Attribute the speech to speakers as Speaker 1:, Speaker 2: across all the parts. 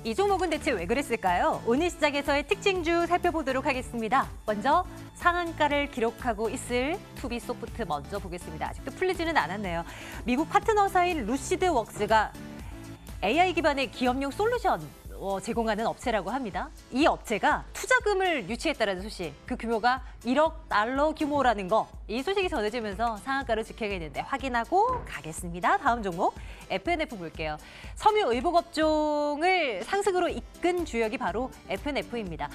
Speaker 1: 이 종목은 대체 왜 그랬을까요? 오늘 시장에서의 특징주 살펴보도록 하겠습니다. 먼저 상한가를 기록하고 있을 투비소프트 먼저 보겠습니다. 아직도 풀리지는 않았네요. 미국 파트너사인 루시드웍스가 AI 기반의 기업용 솔루션 제공하는 업체라고 합니다. 이 업체가 투자금을 유치했다는 소식, 그 규모가 1억 달러 규모라는 거, 이 소식이 전해지면서 상한가를 지켜야겠는데 확인하고 가겠습니다. 다음 종목 FNF 볼게요. 섬유 의복업종을 상승으로 이끈 주역이 바로 FNF입니다.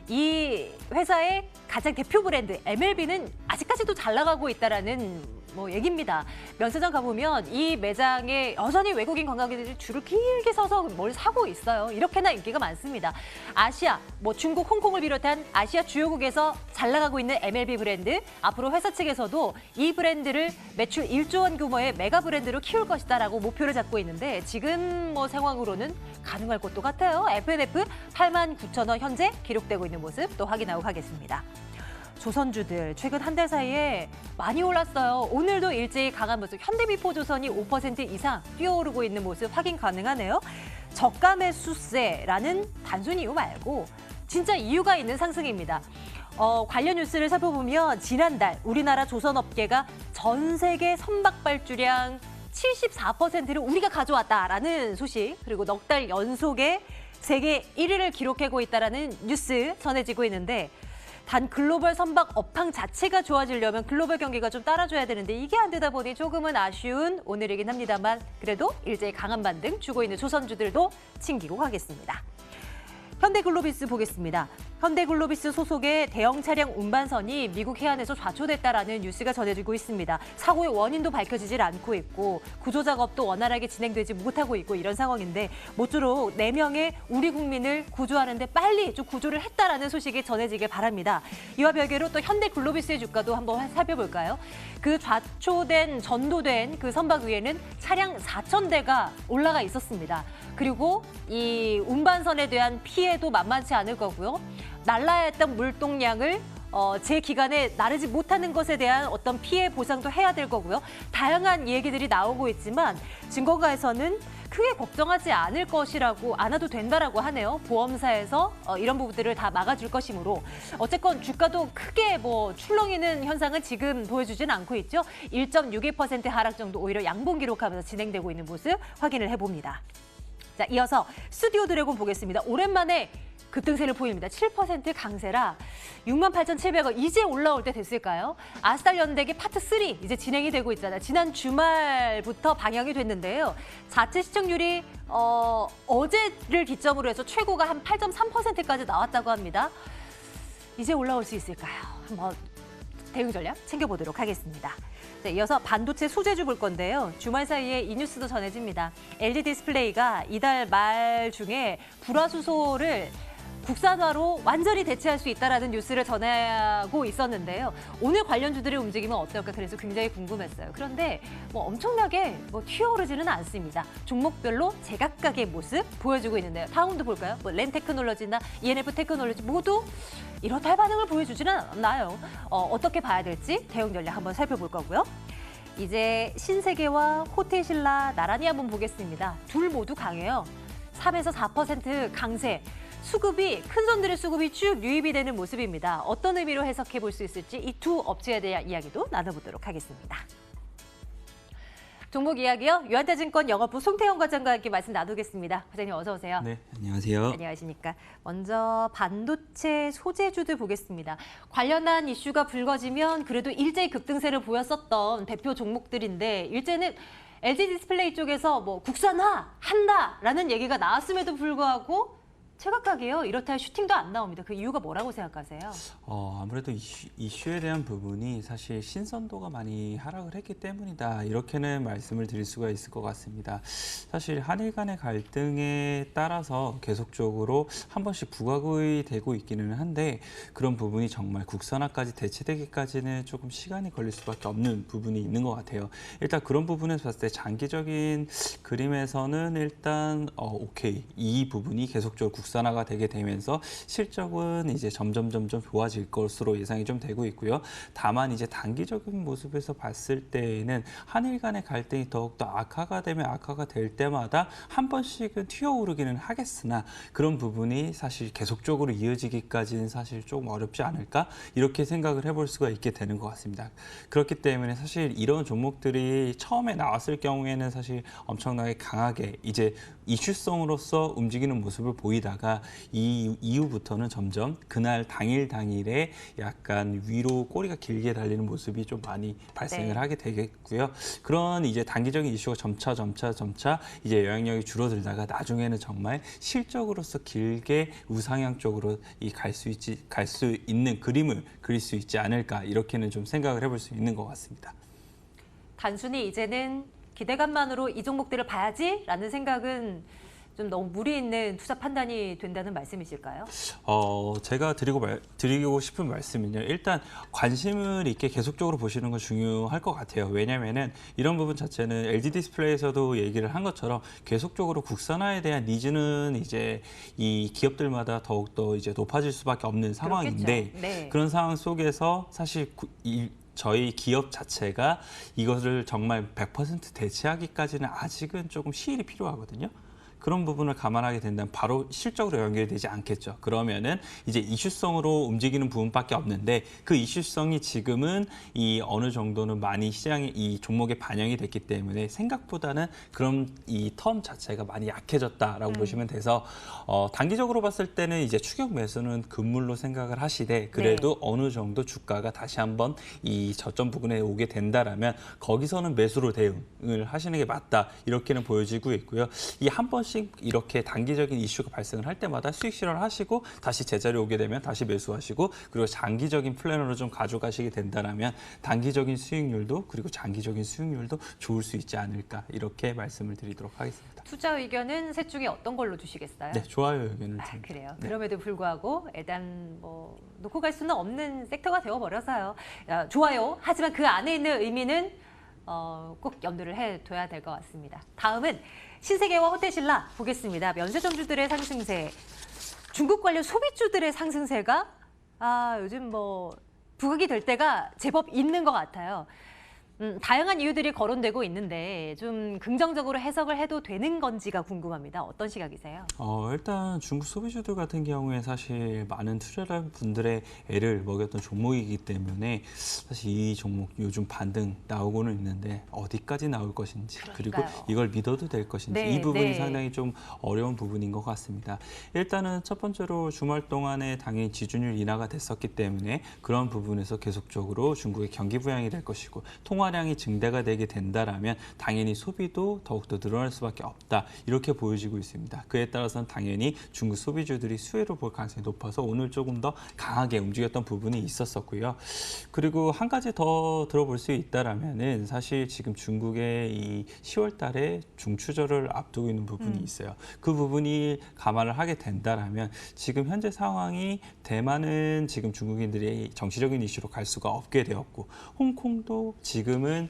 Speaker 1: 이 회사의 가장 대표 브랜드 MLB는 아직까지도 잘 나가고 있다라는 얘기입니다. 면세점 가보면 이 매장에 여전히 외국인 관광객들이 줄을 길게 서서 뭘 사고 있어요. 이렇게나 인기가 많습니다. 아시아, 중국, 홍콩을 비롯한 아시아 주요국에서 잘 나가고 있는 MLB 브랜드, 앞으로 회사 측에서도 이 브랜드를 매출 1조 원 규모의 메가 브랜드로 키울 것이다라고 목표를 잡고 있는데 지금 상황으로는 가능할 것도 같아요. FNF 89,000원 현재 기록되고 있는 모습 또 확인하고 가겠습니다. 조선주들 최근 한 달 사이에 많이 올랐어요. 오늘도 일제히 강한 모습, 현대미포조선이 5% 이상 뛰어오르고 있는 모습 확인 가능하네요. 저가 매수세라는 단순 이유 말고 진짜 이유가 있는 상승입니다. 관련 뉴스를 살펴보면 지난달 우리나라 조선업계가 전 세계 선박 발주량 74%를 우리가 가져왔다라는 소식, 그리고 넉 달 연속에 세계 1위를 기록하고 있다라는 뉴스 전해지고 있는데, 단 글로벌 선박 업황 자체가 좋아지려면 글로벌 경기가 좀 따라줘야 되는데 이게 안 되다 보니 조금은 아쉬운 오늘이긴 합니다만, 그래도 일제히 강한 반등 주고 있는 조선주들도 챙기고 가겠습니다. 현대글로비스 보겠습니다. 현대글로비스 소속의 대형 차량 운반선이 미국 해안에서 좌초됐다라는 뉴스가 전해지고 있습니다. 사고의 원인도 밝혀지질 않고 있고 구조 작업도 원활하게 진행되지 못하고 있고 이런 상황인데, 모쪼록 4명의 우리 국민을 구조하는데 빨리 좀 구조를 했다라는 소식이 전해지길 바랍니다. 이와 별개로 또 현대글로비스의 주가도 한번 살펴볼까요? 그 좌초된, 전도된 그 선박 위에는 차량 4,000대가 올라가 있었습니다. 그리고 이 운반선에 대한 피해도 만만치 않을 거고요. 날라야 했던 물동량을 제 기간에 나르지 못하는 것에 대한 어떤 피해 보상도 해야 될 거고요. 다양한 얘기들이 나오고 있지만 증권가에서는 크게 걱정하지 않을 것이라고, 않아도 된다라고 하네요. 보험사에서 이런 부분들을 다 막아줄 것이므로 어쨌건 주가도 크게 출렁이는 현상은 지금 보여주진 않고 있죠. 1.61% 하락 정도, 오히려 양봉 기록하면서 진행되고 있는 모습 확인을 해봅니다. 자, 이어서 스튜디오 드래곤 보겠습니다. 오랜만에 급등세를 보입니다. 7% 강세라 68,700원 이제 올라올 때 됐을까요? 아스달 연대기 파트 3 이제 진행이 되고 있잖아요. 지난 주말부터 방영이 됐는데요. 자체 시청률이 어제를 기점으로 해서 최고가 한 8.3%까지 나왔다고 합니다. 이제 올라올 수 있을까요? 한번 대응 전략 챙겨보도록 하겠습니다. 네, 이어서 반도체 소재주 볼 건데요. 주말 사이에 이 뉴스도 전해집니다. LG 디스플레이가 이달 말 중에 불화수소를 국산화로 완전히 대체할 수 있다는 뉴스를 전하고 있었는데요. 오늘 관련주들의 움직임은 어떨까 그래서 굉장히 궁금했어요. 그런데 엄청나게 튀어오르지는 않습니다. 종목별로 제각각의 모습 보여주고 있는데요. 다음도 볼까요? 랜테크놀로지나 ENF 테크놀로지 모두 이렇다 할 반응을 보여주지는 않나요? 어떻게 봐야 될지 대응 전략 한번 살펴볼 거고요. 이제 신세계와 호텔신라 나란히 한번 보겠습니다. 둘 모두 강해요. 3에서 4% 강세. 수급이, 큰 손들의 수급이 쭉 유입이 되는 모습입니다. 어떤 의미로 해석해 볼 수 있을지 이 두 업체에 대한 이야기도 나눠보도록 하겠습니다. 종목 이야기요. 유한타증권 영업부 송태영 과장과 함께 말씀 나누겠습니다. 과장님 어서 오세요.
Speaker 2: 네, 안녕하세요.
Speaker 1: 안녕하십니까. 먼저 반도체 소재주들 보겠습니다. 관련한 이슈가 불거지면 그래도 일제히 급등세를 보였었던 대표 종목들인데, 일제는 LG 디스플레이 쪽에서 국산화 한다라는 얘기가 나왔음에도 불구하고 제각각이에요. 이렇다 할 슈팅도 안 나옵니다. 그 이유가 뭐라고 생각하세요?
Speaker 2: 아무래도 이슈에 대한 부분이 사실 신선도가 많이 하락을 했기 때문이다. 이렇게는 말씀을 드릴 수가 있을 것 같습니다. 사실 한일 간의 갈등에 따라서 계속적으로 한 번씩 부각이 되고 있기는 한데, 그런 부분이 정말 국산화까지 대체되기까지는 조금 시간이 걸릴 수밖에 없는 부분이 있는 것 같아요. 일단 그런 부분에서 봤을 때 장기적인 그림에서는 일단 오케이. 이 부분이 계속적으로 국산화 국산화가 되게 되면서 실적은 이제 점점 좋아질 것으로 예상이 좀 되고 있고요. 다만 이제 단기적인 모습에서 봤을 때에는 한일 간의 갈등이 더욱더 악화가 되면 악화가 될 때마다 한 번씩은 튀어오르기는 하겠으나 그런 부분이 사실 계속적으로 이어지기까지는 사실 조금 어렵지 않을까 이렇게 생각을 해볼 수가 있게 되는 것 같습니다. 그렇기 때문에 사실 이런 종목들이 처음에 나왔을 경우에는 사실 엄청나게 강하게 이제 이슈성으로서 움직이는 모습을 보이다가 이 이후부터는 점점 그날 당일에 약간 위로 꼬리가 길게 달리는 모습이 좀 많이 발생을
Speaker 1: 네.
Speaker 2: 하게 되겠고요. 그런 이제 단기적인 이슈가 점차 이제 영향력이 줄어들다가 나중에는 정말 실적으로서 길게 우상향 쪽으로 갈 수 있는 그림을 그릴 수 있지 않을까 이렇게는 좀 생각을 해볼 수 있는 것 같습니다.
Speaker 1: 단순히 이제는 기대감만으로 이 종목들을 봐야지라는 생각은 좀 너무 무리 있는 투자 판단이 된다는 말씀이실까요?
Speaker 2: 제가 드리고 싶은 말씀은요. 일단 관심을 있게 계속적으로 보시는 건 중요할 것 같아요. 왜냐면은 이런 부분 자체는 LG 디스플레이에서도 얘기를 한 것처럼 계속적으로 국산화에 대한 니즈는 이제 이 기업들마다 더욱더 이제 높아질 수밖에 없는 상황인데
Speaker 1: 그렇겠죠. 네.
Speaker 2: 그런 상황 속에서 사실 저희 기업 자체가 이것을 정말 100% 대체하기까지는 아직은 조금 시일이 필요하거든요. 그런 부분을 감안하게 된다면 바로 실적으로 연결되지 않겠죠. 그러면은 이제 이슈성으로 움직이는 부분밖에 없는데 그 이슈성이 지금은 이 어느 정도는 많이 시장에 이 종목에 반영이 됐기 때문에 생각보다는 그런 이 텀 자체가 많이 약해졌다라고 보시면 돼서 단기적으로 봤을 때는 이제 추격 매수는 금물로 생각을 하시되 그래도 어느 정도 주가가 다시 한번 이 저점 부근에 오게 된다라면 거기서는 매수로 대응을 하시는 게 맞다 이렇게는 보여지고 있고요. 이 한 번씩 이렇게 단기적인 이슈가 발생을 할 때마다 수익 실현을 하시고 다시 제자리에 오게 되면 다시 매수하시고 그리고 장기적인 플랜으로 좀 가져가시게 된다면 단기적인 수익률도 그리고 장기적인 수익률도 좋을 수 있지 않을까 이렇게 말씀을 드리도록 하겠습니다.
Speaker 1: 투자 의견은 셋 중에 어떤 걸로 주시겠어요?
Speaker 2: 네, 좋아요 의견을 드립니다.
Speaker 1: 그래요.
Speaker 2: 네.
Speaker 1: 그럼에도 불구하고 일단 뭐 놓고 갈 수는 없는 섹터가 되어버려서요. 좋아요. 하지만 그 안에 있는 의미는 꼭 염두를 해둬야 될 것 같습니다. 다음은 신세계와 호텔신라 보겠습니다. 면세점주들의 상승세, 중국 관련 소비주들의 상승세가 요즘 뭐 부각이 될 때가 제법 있는 것 같아요. 다양한 이유들이 거론되고 있는데 좀 긍정적으로 해석을 해도 되는 건지가 궁금합니다. 어떤 시각이세요?
Speaker 2: 일단 중국 소비주들 같은 경우에 사실 많은 투자자 분들의 애를 먹였던 종목이기 때문에 사실 이 종목 요즘 반등 나오고는 있는데 어디까지 나올 것인지
Speaker 1: 그러니까요.
Speaker 2: 그리고 이걸 믿어도 될 것인지
Speaker 1: 네,
Speaker 2: 이 부분이
Speaker 1: 네.
Speaker 2: 상당히 좀 어려운 부분인 것 같습니다. 일단은 첫 번째로 주말 동안에 당연히 지준율 인하가 됐었기 때문에 그런 부분에서 계속적으로 중국의 경기 부양이 될 것이고 통화량이 증대가 되게 된다라면 당연히 소비도 더욱더 늘어날 수밖에 없다 이렇게 보여지고 있습니다. 그에 따라서는 당연히 중국 소비주들이 수혜를 볼 가능성이 높아서 오늘 조금 더 강하게 움직였던 부분이 있었었고요. 그리고 한 가지 더 들어볼 수 있다라면은 사실 지금 중국의 이 10월 달에 중추절을 앞두고 있는 부분이 있어요. 그 부분이 감안을 하게 된다라면 지금 현재 상황이 대만은 지금 중국인들이 정치적인 이슈로 갈 수가 없게 되었고 홍콩도 지금은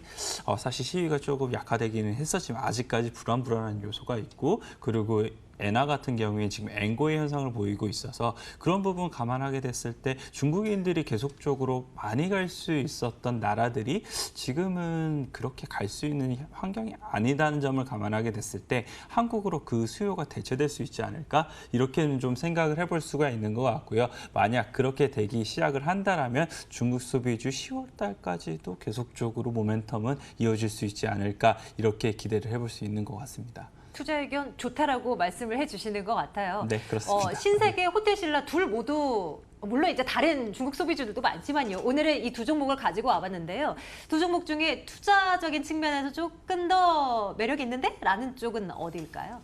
Speaker 2: 사실 시위가 조금 약화되기는 했었지만 아직까지 불안한 요소가 있고 그리고 엔화 같은 경우에 지금 엔고의 현상을 보이고 있어서 그런 부분 감안하게 됐을 때 중국인들이 계속적으로 많이 갈 수 있었던 나라들이 지금은 그렇게 갈 수 있는 환경이 아니다는 점을 감안하게 됐을 때 한국으로 그 수요가 대체될 수 있지 않을까 이렇게는 좀 생각을 해볼 수가 있는 것 같고요. 만약 그렇게 되기 시작을 한다라면 중국 소비주 10월 달까지도 계속적으로 모멘텀은 이어질 수 있지 않을까 이렇게 기대를 해볼 수 있는 것 같습니다.
Speaker 1: 투자 의견 좋다라고 말씀을 해주시는 것 같아요.
Speaker 2: 네, 그렇습니다.
Speaker 1: 신세계, 호텔신라 둘 모두 물론 이제 다른 중국 소비주들도 많지만요. 오늘은 이 두 종목을 가지고 와봤는데요. 두 종목 중에 투자적인 측면에서 조금 더 매력 있는데? 라는 쪽은 어디일까요?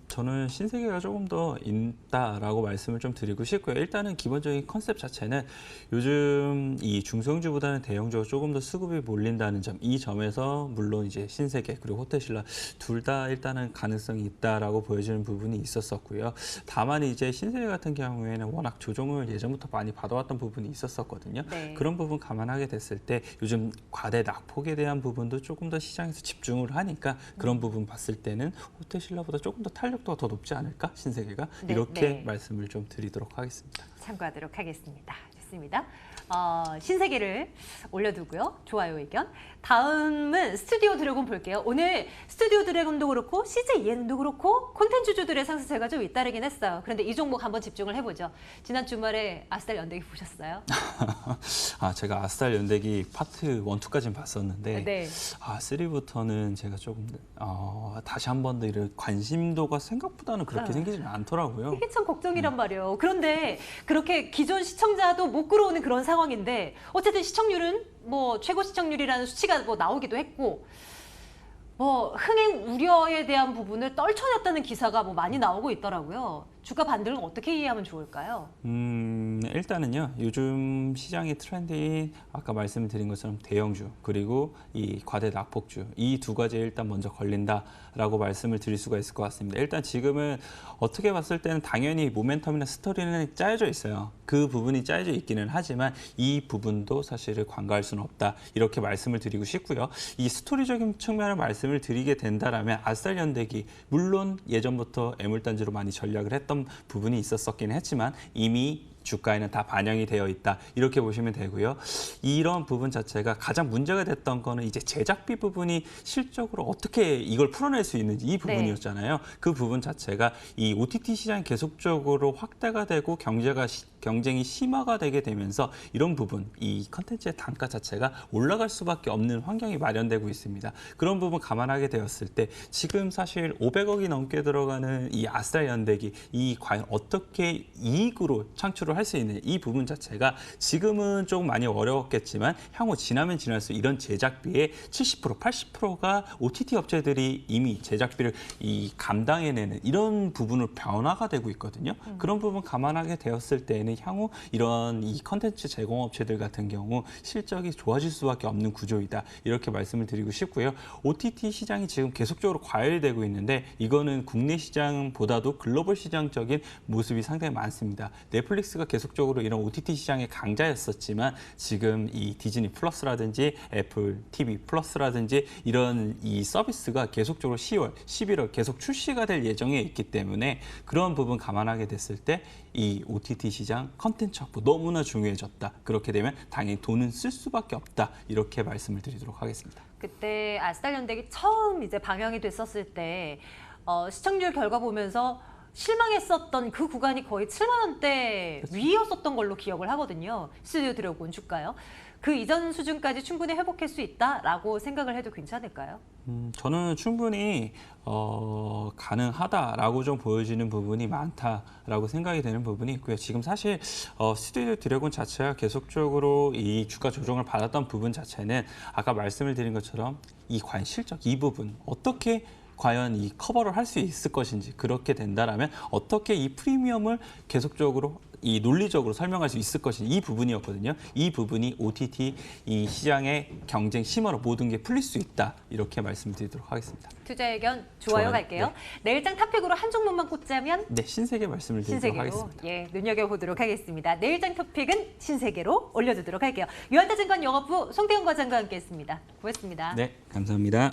Speaker 2: 저는 신세계가 조금 더 있다라고 말씀을 좀 드리고 싶고요. 일단은 기본적인 컨셉 자체는 요즘 이 중소형주보다는 대형주가 조금 더 수급이 몰린다는 점, 이 점에서 물론 이제 신세계 그리고 호텔신라 둘 다 일단은 가능성이 있다라고 보여지는 부분이 있었었고요. 다만 이제 신세계 같은 경우에는 워낙 조정을 예전 예전부터 많이 봐왔던 부분이 있었었거든요.
Speaker 1: 네.
Speaker 2: 그런 부분 감안하게 됐을 때 요즘 과대 낙폭에 대한 부분도 조금 더 시장에서 집중을 하니까 그런 부분 봤을 때는 호텔신라보다 조금 더 탄력도가 더 높지 않을까? 신세계가
Speaker 1: 네,
Speaker 2: 이렇게
Speaker 1: 네.
Speaker 2: 말씀을 좀 드리도록 하겠습니다.
Speaker 1: 참고하도록 하겠습니다. 좋습니다. 신세계를 올려두고요. 좋아요 의견. 다음은 스튜디오 드래곤 볼게요. 오늘 스튜디오 드래곤도 그렇고 CJEN도 그렇고 콘텐츠주들의 상승세가 좀 잇따르긴 했어요. 그런데 이 종목 한번 집중을 해보죠. 지난 주말에 아스달 연대기 보셨어요?
Speaker 2: 제가 아스달 연대기 파트 1, 2까지는 봤었는데
Speaker 1: 네.
Speaker 2: 3부터는 제가 조금 다시 한 번 더 이런 관심도가 생각보다는 그렇게 생기지는 않더라고요.
Speaker 1: 이게 참 걱정이란 말이에요. 그런데 그렇게 기존 시청자도 못 끌어오는 그런 상황인데 어쨌든 시청률은 뭐 최고 시청률이라는 수치가 뭐 나오기도 했고 뭐 흥행 우려에 대한 부분을 떨쳐냈다는 기사가 뭐 많이 나오고 있더라고요. 주가 반등은 어떻게 이해하면 좋을까요?
Speaker 2: 일단은요. 요즘 시장의 트렌드인 아까 말씀드린 것처럼 대형주 그리고 이 과대 낙폭주 이 두 가지에 일단 먼저 걸린다라고 말씀을 드릴 수가 있을 것 같습니다. 일단 지금은 어떻게 봤을 때는 당연히 모멘텀이나 스토리는 짜여져 있어요. 그 부분이 짜여져 있기는 하지만 이 부분도 사실을 간과할 수는 없다. 이렇게 말씀을 드리고 싶고요. 이 스토리적인 측면을 말씀을 드리게 된다라면 아스달 연대기 물론 예전부터 애물단지로 많이 전략을 했던 부분이 있었긴 했지만 이미 주가에는 다 반영이 되어 있다. 이렇게 보시면 되고요. 이런 부분 자체가 가장 문제가 됐던 거는 이제 제작비 부분이 실적으로 어떻게 이걸 풀어낼 수 있는지 이 부분이었잖아요. 그 부분 자체가 이 OTT 시장이 계속적으로 확대가 되고 경쟁이 심화가 되게 되면서 이런 부분, 이 컨텐츠의 단가 자체가 올라갈 수밖에 없는 환경이 마련되고 있습니다. 그런 부분 감안하게 되었을 때 지금 사실 500억이 넘게 들어가는 이 아스달 연대기 이 과연 어떻게 이익으로 창출을 할 수 있는 이 부분 자체가 지금은 조금 많이 어려웠겠지만 향후 지나면 지날수록 이런 제작비의 70%, 80%가 OTT 업체들이 이미 제작비를 감당해내는 이런 부분을 변화가 되고 있거든요. 그런 부분 감안하게 되었을 때에는 향후 이런 이 컨텐츠 제공업체들 같은 경우 실적이 좋아질 수밖에 없는 구조이다. 이렇게 말씀을 드리고 싶고요. OTT 시장이 지금 계속적으로 과열되고 있는데 이거는 국내 시장보다도 글로벌 시장적인 모습이 상당히 많습니다. 넷플릭스가 계속적으로 이런 OTT 시장의 강자였었지만 지금 이 디즈니 플러스라든지 애플 TV 플러스라든지 이런 이 서비스가 계속적으로 10월, 11월 계속 출시가 될 예정에 있기 때문에 그런 부분 감안하게 됐을 때 이 OTT 시장 컨텐츠 확보 너무나 중요해졌다. 그렇게 되면 당연히 돈은 쓸 수밖에 없다. 이렇게 말씀을 드리도록 하겠습니다.
Speaker 1: 그때 아스달 연대기 처음 이제 방영이 됐었을 때 시청률 결과 보면서 실망했었던 그 구간이 거의 7만 원대 위였었던 걸로 기억을 하거든요. 스튜디오 드래곤 주가요. 그 이전 수준까지 충분히 회복할 수 있다라고 생각을 해도 괜찮을까요?
Speaker 2: 저는 충분히 가능하다라고 좀 보여지는 부분이 많다라고 생각이 되는 부분이 있고요. 지금 사실 스튜디오 드래곤 자체가 계속적으로 이 주가 조정을 받았던 부분 자체는 아까 말씀을 드린 것처럼 이 과연 실적 이 부분 어떻게 과연 이 커버를 할 수 있을 것인지 그렇게 된다라면 어떻게 이 프리미엄을 계속적으로 이 논리적으로 설명할 수 있을 것인지 이 부분이었거든요. 이 부분이 OTT 이 시장의 경쟁 심화로 모든 게 풀릴 수 있다. 이렇게 말씀드리도록 하겠습니다.
Speaker 1: 투자 의견 좋아요 갈게요.
Speaker 2: 네.
Speaker 1: 내일장 탑픽으로 한 종목만 꽂자면
Speaker 2: 네, 신세계 말씀을 드리도록
Speaker 1: 신세계로
Speaker 2: 하겠습니다.
Speaker 1: 눈여겨보도록 하겠습니다. 내일장 토픽은 신세계로 올려두도록 할게요. 유한타증권 영업부 송대현 과장과 함께했습니다. 고맙습니다.
Speaker 2: 네, 감사합니다.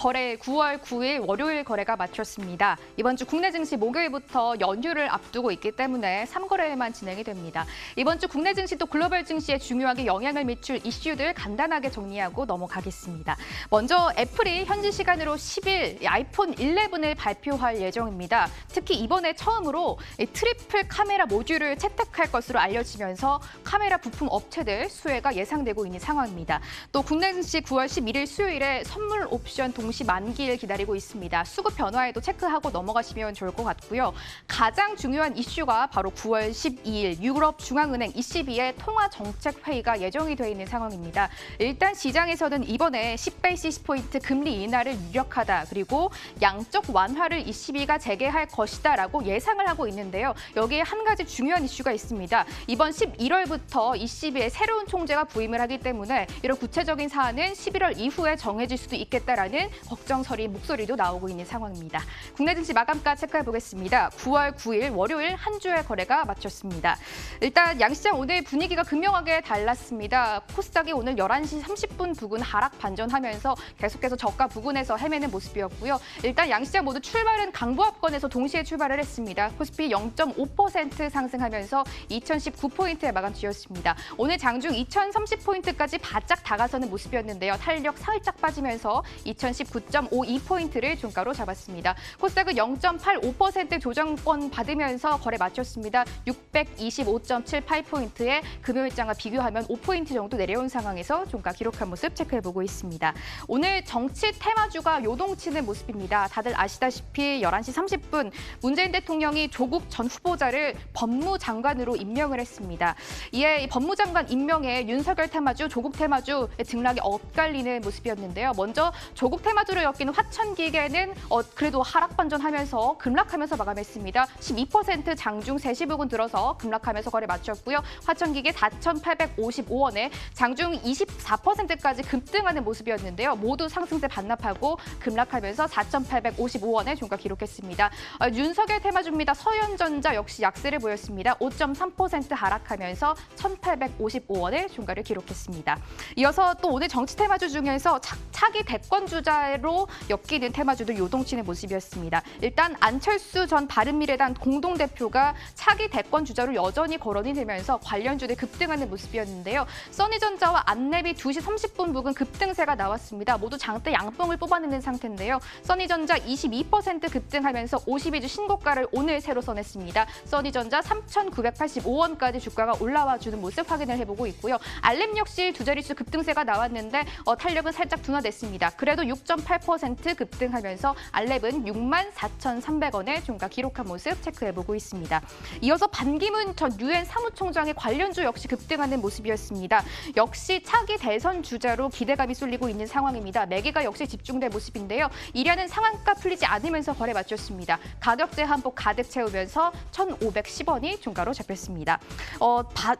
Speaker 3: 거래 9월 9일 월요일 거래가 마쳤습니다. 이번 주 국내 증시 목요일부터 연휴를 앞두고 있기 때문에 3거래일만 진행이 됩니다. 이번 주 국내 증시 또 글로벌 증시에 중요하게 영향을 미칠 이슈들 간단하게 정리하고 넘어가겠습니다. 먼저 애플이 현지 시간으로 10일 아이폰 11을 발표할 예정입니다. 특히 이번에 처음으로 트리플 카메라 모듈을 채택할 것으로 알려지면서 카메라 부품 업체들 수혜가 예상되고 있는 상황입니다. 또 국내 증시 9월 11일 수요일에 선물 옵션 동시 만기를 기다리고 있습니다. 수급 변화에도 체크하고 넘어가시면 좋을 것 같고요. 가장 중요한 이슈가 바로 9월 12일 유럽 중앙은행 ECB의 통화 정책 회의가 예정이 돼 있는 상황입니다. 일단 시장에서는 이번에 10베이시스 포인트 금리 인하를 유력하다. 그리고 양적 완화를 ECB가 재개할 것이다라고 예상을 하고 있는데요. 여기에 한 가지 중요한 이슈가 있습니다. 이번 11월부터 ECB의 새로운 총재가 부임을 하기 때문에 이런 구체적인 사안은 11월 이후에 정해질 수도 있겠다라는 걱정설이 목소리도 나오고 있는 상황입니다. 국내 증시 마감가 체크해 보겠습니다. 9월 9일 월요일 한 주의 거래가 마쳤습니다. 일단 양시장 오늘 분위기가 극명하게 달랐습니다. 코스닥이 오늘 11시 30분 부근 하락 반전하면서 계속해서 저가 부근에서 헤매는 모습이었고요. 일단 양시장 모두 출발은 강보합권에서 동시에 출발을 했습니다. 코스피 0.5% 상승하면서 2019포인트에 마감 지었습니다. 오늘 장중 2030포인트까지 바짝 다가서는 모습이었는데요. 탄력 살짝 빠지면서 2019.52포인트를 종가로 잡았습니다. 코스닥은 0.85% 조정권 받으면서 거래 마쳤습니다. 625.78포인트에 금요일장과 비교하면 5포인트 정도 내려온 상황에서 종가 기록한 모습 체크해보고 있습니다. 오늘 정치 테마주가 요동치는 모습입니다. 다들 아시다시피 11시 30분 문재인 대통령이 조국 전 후보자를 법무장관으로 임명을 했습니다. 이에 법무장관 임명에 윤석열 테마주, 조국 테마주 등락이 엇갈리는 모습이었는데요. 먼저 조국 테마주를 엮이는 화천기계는 그래도 하락 반전하면서 급락하면서 마감했습니다. 12% 장중 3시 부근 들어서 급락하면서 거래 마쳤고요. 화천기계 4,855원에 장중 24%까지 급등하는 모습이었는데요. 모두 상승세 반납하고 급락하면서 4,855원에 종가 기록했습니다. 윤석열 테마주입니다. 서현전자 역시 약세를 보였습니다. 5.3% 하락하면서 1,855원에 종가를 기록했습니다. 이어서 또 오늘 정치 테마주 중에서 차기 대권 주자로 엮이는 테마주도 요동치는 모습이었습니다. 일단 안철수 전 바른미래당 공동대표가 차기 대권 주자로 여전히 거론이 되면서 관련주들 급등하는 모습이었는데요. 써니전자와 안랩이 2시 30분 부근 급등세가 나왔습니다. 모두 장대 양봉을 뽑아내는 상태인데요. 써니전자 22% 급등하면서 52주 신고가를 오늘 새로 써냈습니다. 써니전자 3,985원까지 주가가 올라와 주는 모습 확인을 해보고 있고요. 알렘 역시 두 자릿수 급등세가 나왔는데 탄력은 살짝 둔화됐습니다. 그래도 6.8% 급등하면서 알렘은 64,300원에 종가 기록한 모습 체크해보고 있습니다. 이어서 반기문 전 유엔 사무총장의 관련주 역시 급등하는 모습이었습니다. 역시 차기 대선 주자로 기대감이 쏠리고 있는 상황입니다. 매기가 역시 집중된 모습인데요. 이랴는 상한가 풀리지 않으면서 거래 마쳤습니다. 가격대 한폭 가득 채우면서 1,510원이 종가로 잡혔습니다.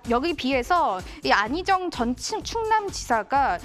Speaker 3: 여기 비해서 이 안희정 전 충남지사가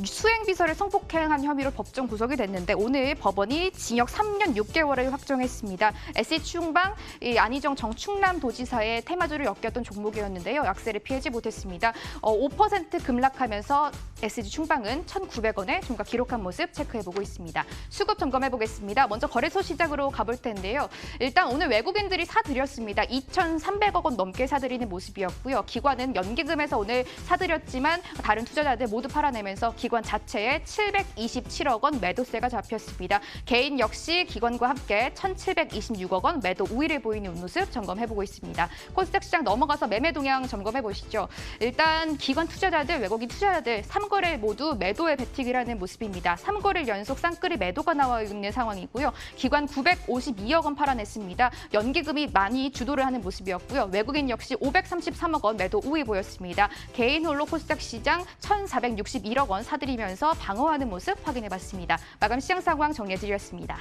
Speaker 3: 수행비서를 성폭행한 혐의로 법정 구속이 됐는데 오늘 법원이 징역 3년 6개월을 확정했습니다. SH충방 안희정 정 충남도지사의 테마주를 엮였던 종목이었는데요. 약세를 피하지 못했습니다. 5% 급락하면서 SG충방은 1,900원에 종가 기록한 모습 체크해보고 있습니다. 수급 점검해보겠습니다. 먼저 거래소 시작으로 가볼 텐데요. 일단 오늘 외국인들이 사들였습니다. 2,300억 원 넘게 사들이는 모습이었고요. 기관은 연기금에서 오늘 사들였지만 다른 투자자들 모두 팔아내면서 기관 자체에 727억 원 매도세가 잡혔습니다. 개인 역시 기관과 함께 1,726억 원 매도 우위를 보이는 모습 점검해보고 있습니다. 코스닥 시장 넘어가서 매매 동향 점검해보시죠. 일단 기관 투자자들, 외국인 투자자들 3거래일 모두 매도에 베팅을 하는 모습입니다. 3거래일 연속 쌍끌이 매도가 나와 있는 상황이고요. 기관 952억 원 팔아냈습니다. 연기금이 많이 주도를 하는 모습이었고요. 외국인 역시 533억 원 매도 우위 보였습니다. 개인 홀로 코스닥 시장 1,461억 원 사들이면서 방어하는 모습 확인해봤습니다. 마감 시장 상황 정리해드렸습니다.